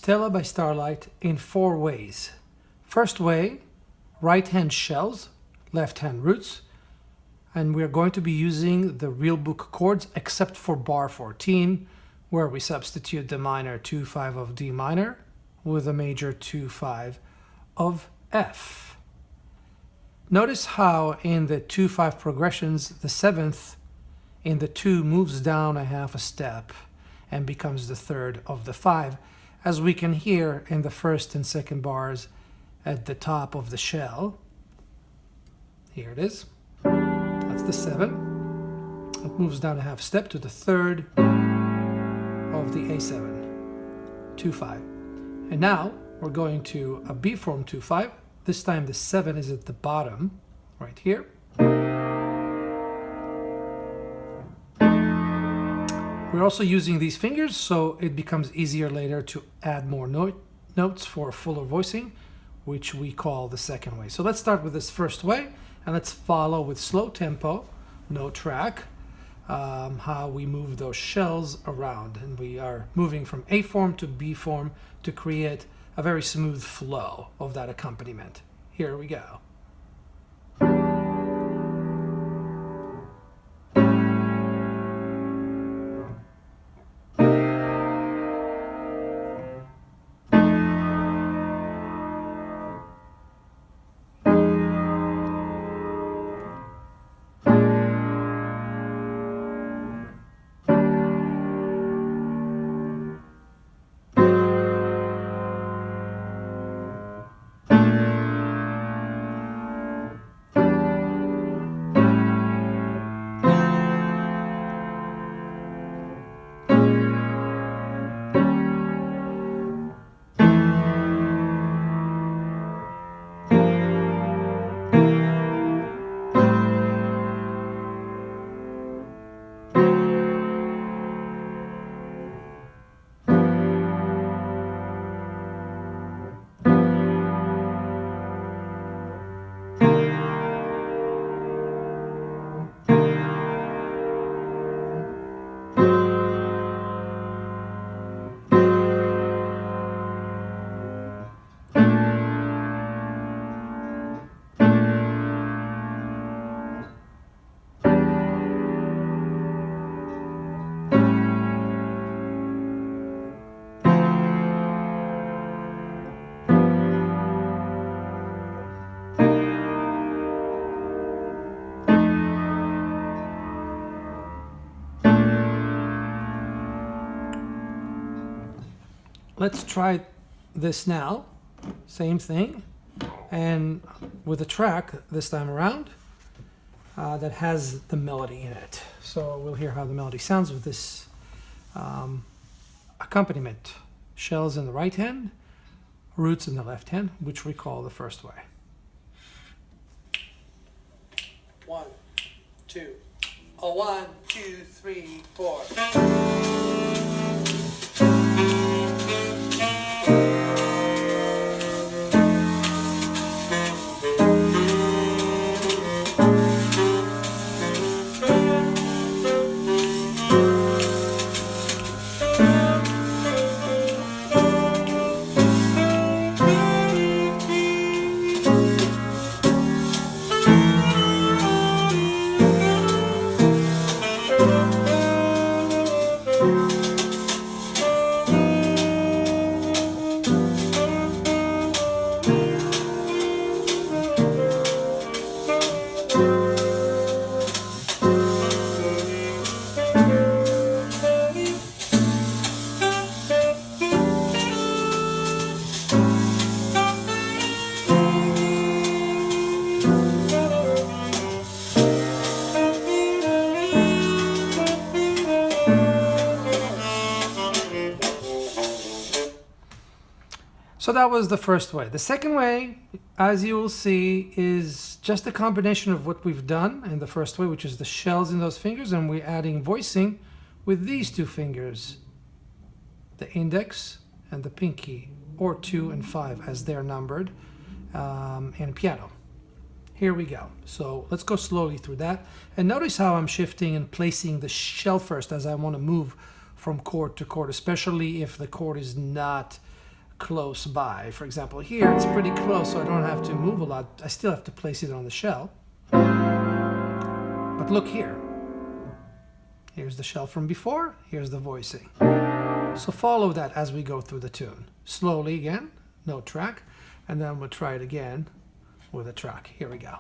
Stella by Starlight in 4 ways. First way, right hand shells, left hand roots, and we're going to be using the real book chords except for bar 14, where we substitute the minor 2-5 of D minor with a major 2-5 of F. Notice how in the 2-5 progressions, the 7th in the 2 moves down a half a step and becomes the 3rd of the 5, as we can hear in the 1st and 2nd bars at the top of the shell. Here it is. That's the 7. It moves down a half step to the 3rd of the A7, 2-5. And now we're going to a B form 2-5. This time the 7 is at the bottom, right here. We're also using these fingers, so it becomes easier later to add more notes for a fuller voicing, which we call the second way. So let's start with this first way, and let's follow with slow tempo, no track, how we move those shells around. And we are moving from A form to B form to create a very smooth flow of that accompaniment. Here we go. Let's try this now, same thing, and with a track this time around that has the melody in it. So we'll hear how the melody sounds with this accompaniment. Shells in the right hand, roots in the left hand, which we call the first way. 1, 2, 1, 2, 3, 4. So that was the first way. The second way, as you will see, is just a combination of what we've done in the first way, which is the shells in those fingers, and we're adding voicing with these 2 fingers, the index and the pinky, or 2 and 5 as they're numbered in piano. Here we go. So let's go slowly through that. And notice how I'm shifting and placing the shell first as I want to move from chord to chord, especially if the chord is not close by. For example, here it's pretty close, so I don't have to move a lot. I still have to place it on the shell. But look here. Here's the shell from before, here's the voicing. So follow that as we go through the tune. Slowly again, no track, and then we'll try it again with a track. Here we go.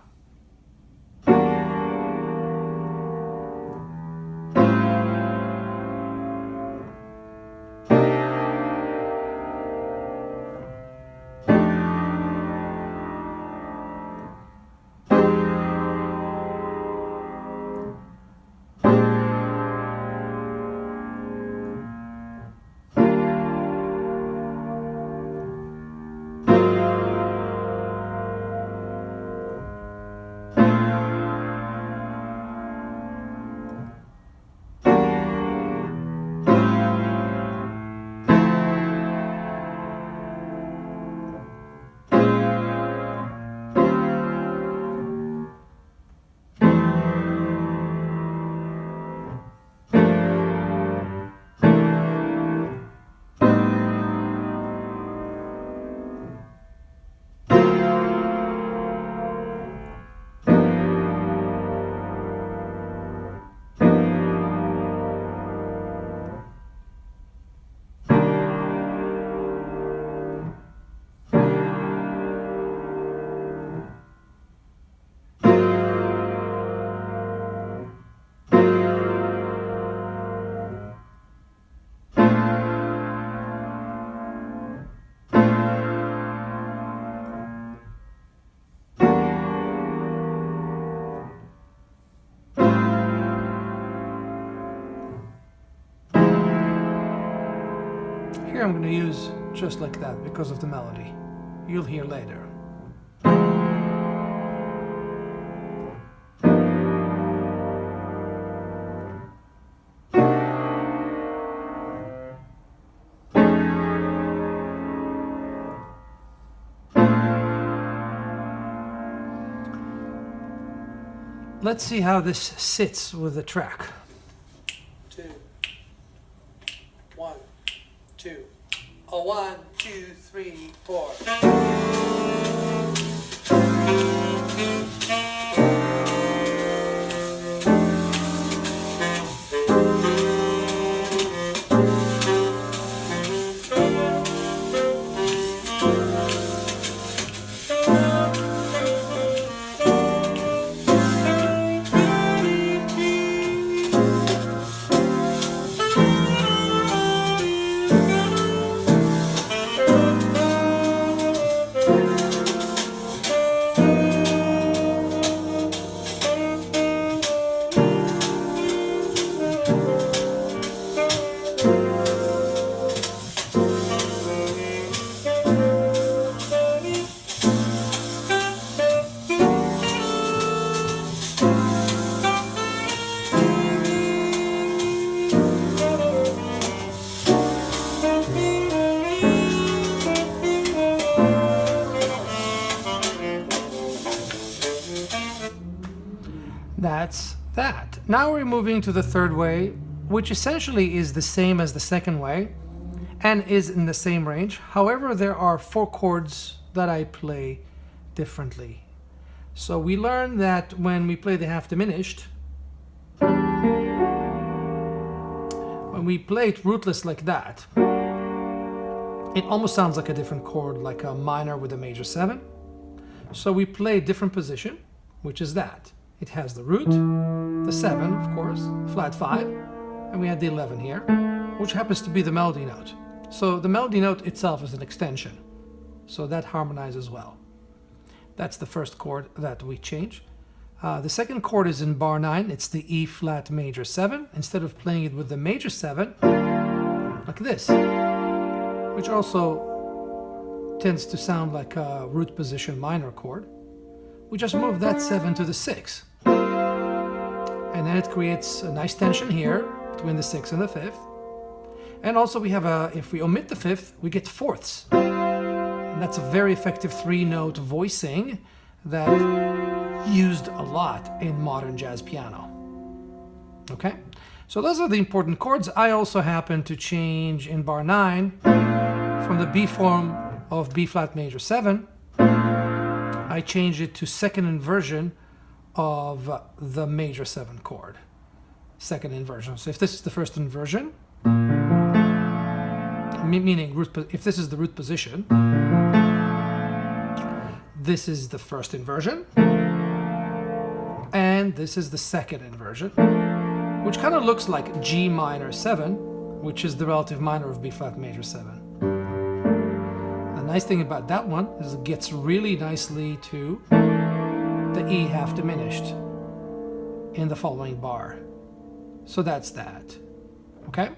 Here I'm going to use just like that because of the melody. You'll hear later. Let's see how this sits with the track. 2, 1, 2. A 1, 2, 3, 4. That's that. Now we're moving to the third way, which essentially is the same as the second way and is in the same range. However, there are 4 chords that I play differently. So we learned that when we play the half diminished, when we play it rootless like that, it almost sounds like a different chord, like a minor with a major 7. So we play a different position, which is that. It has the root, the 7, of course, flat 5, and we had the 11 here, which happens to be the melody note. So the melody note itself is an extension, so that harmonizes well. That's the first chord that we change. The second chord is in bar 9, it's the E flat major 7. Instead of playing it with the major 7, like this, which also tends to sound like a root position minor chord, we just move that 7 to the 6. And then it creates a nice tension here between the 6th and the 5th. And also we have if we omit the 5th, we get fourths. And that's a very effective 3-note voicing that used a lot in modern jazz piano. Okay? So those are the important chords. I also happen to change in bar 9 from the B form of B flat major 7, I change it to second inversion of the major 7 chord. Second inversion. So if this is the first inversion, meaning if this is the root position, this is the first inversion, and this is the second inversion, which kind of looks like G minor 7, which is the relative minor of B flat major 7. The nice thing about that one is it gets really nicely to the E half diminished in the following bar. So that's that. Okay?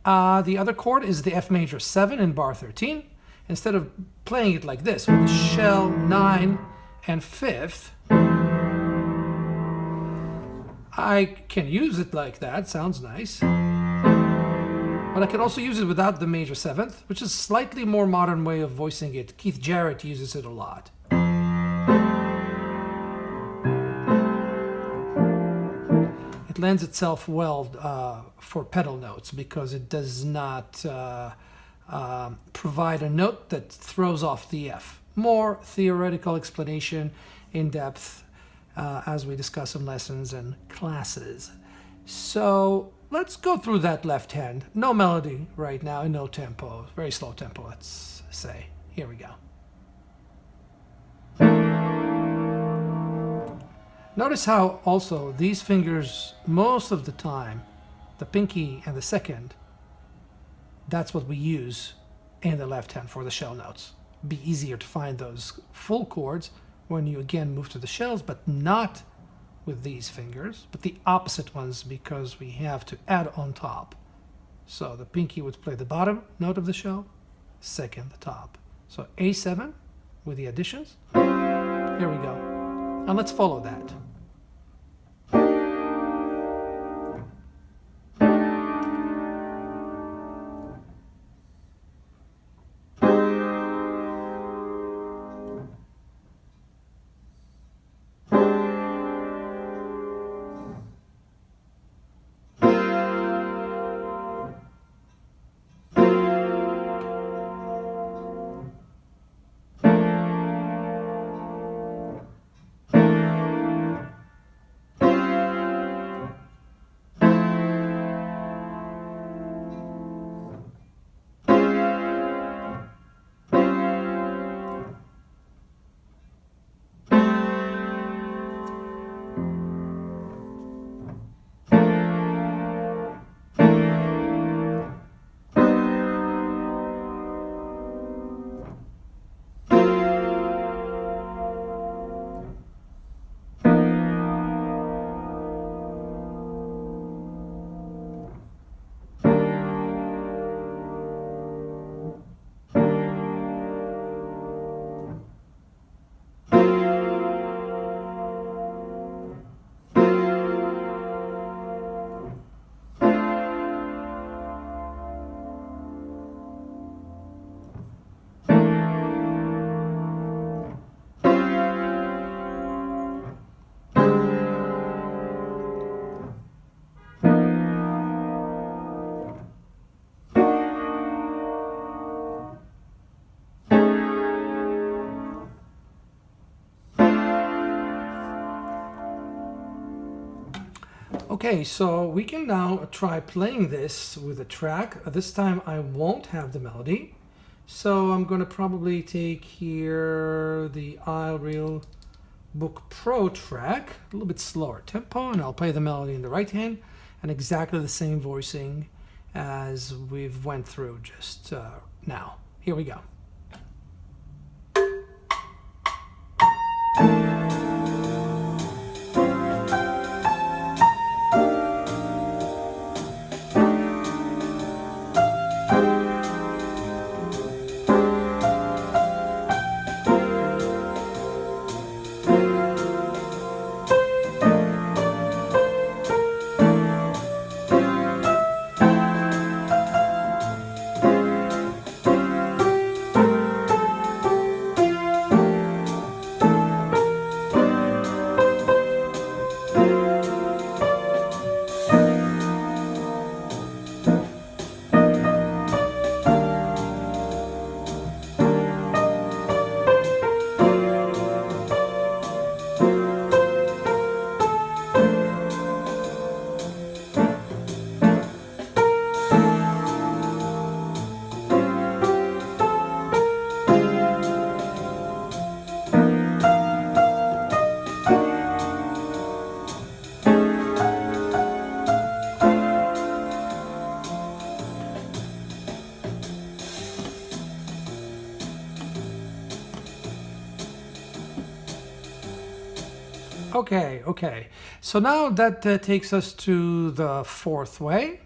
The other chord is the F major 7 in bar 13. Instead of playing it like this, with the shell 9 and 5th, I can use it like that, sounds nice. But I can also use it without the major 7th, which is a slightly more modern way of voicing it. Keith Jarrett uses it a lot. It lends itself well for pedal notes because it does not provide a note that throws off the F. More theoretical explanation in depth as we discuss in lessons and classes. So let's go through that left hand. No melody right now and no tempo. Very slow tempo, let's say. Here we go. Notice how also these fingers, most of the time, the pinky and the second, that's what we use in the left hand for the shell notes. Be easier to find those full chords when you again move to the shells, but not with these fingers, but the opposite ones because we have to add on top. So the pinky would play the bottom note of the shell, second the top. So A7 with the additions. Here we go. And let's follow that. Okay, so we can now try playing this with a track. This time I won't have the melody. So I'm going to probably take here the iReal Book Pro track, a little bit slower tempo, and I'll play the melody in the right hand and exactly the same voicing as we've went through just now. Here we go. Okay. So now that takes us to the fourth way.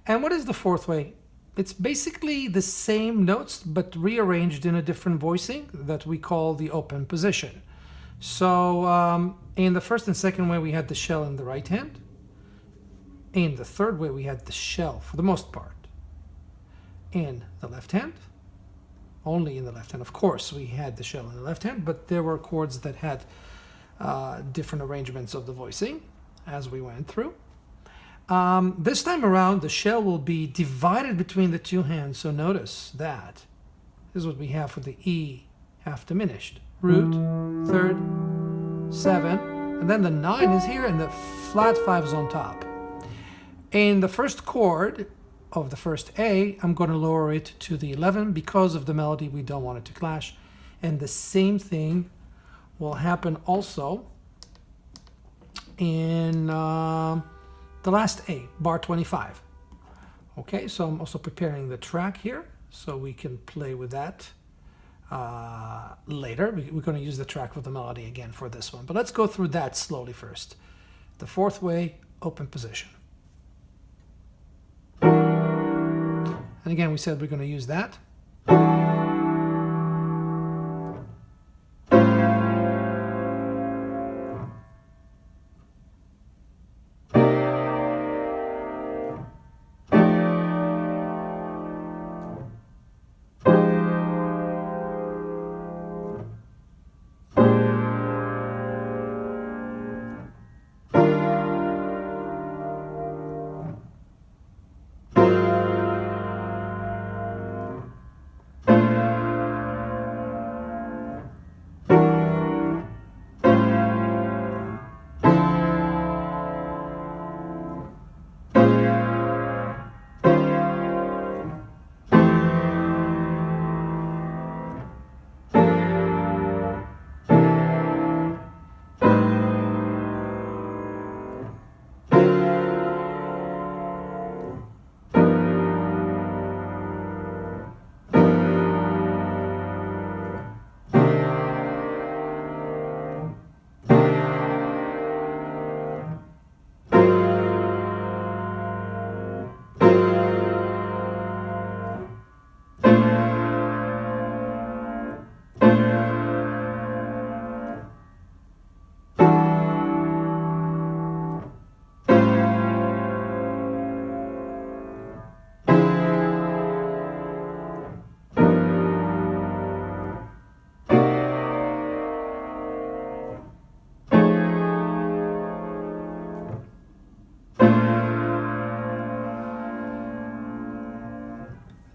And what is the fourth way? It's basically the same notes, but rearranged in a different voicing that we call the open position. So in the first and second way, we had the shell in the right hand. In the third way, we had the shell, for the most part, in the left hand. Only in the left hand. Of course, we had the shell in the left hand, but there were chords that had different arrangements of the voicing as we went through. This time around, the shell will be divided between the two hands. So notice that. This is what we have for the E half diminished. Root, third, 7, and then the 9 is here and the flat 5 is on top. In the first chord of the first A, I'm going to lower it to the 11 because of the melody. We don't want it to clash. And the same thing will happen also in the last A, bar 25. Okay, so I'm also preparing the track here so we can play with that later. We're going to use the track with the melody again for this one. But let's go through that slowly first. The fourth way, open position. And again, we said we're going to use that.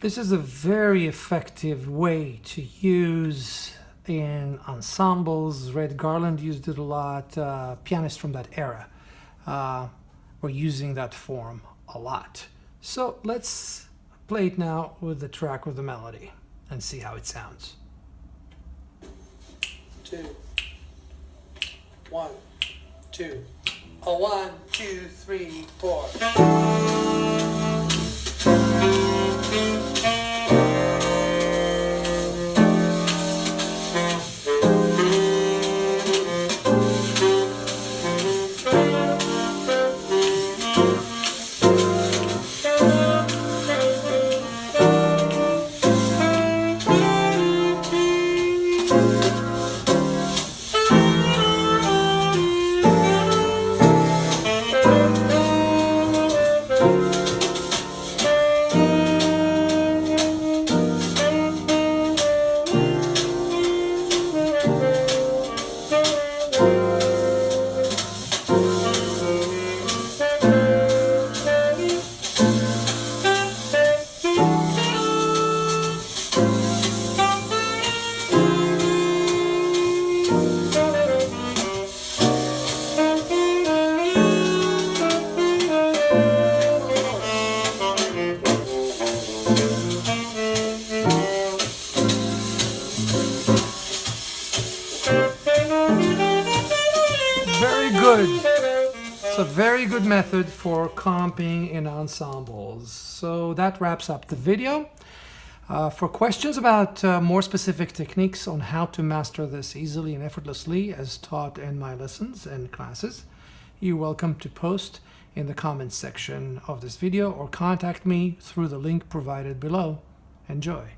This is a very effective way to use in ensembles. Garland used it a lot. Pianists from that era were using that form a lot. So let's play it now with the track with the melody and see how it sounds. 2, 1, 2. A 1, 2, 3, 4. It's a very good method for comping in ensembles. So that wraps up the video. For questions about more specific techniques on how to master this easily and effortlessly as taught in my lessons and classes, you're welcome to post in the comments section of this video or contact me through the link provided below. Enjoy!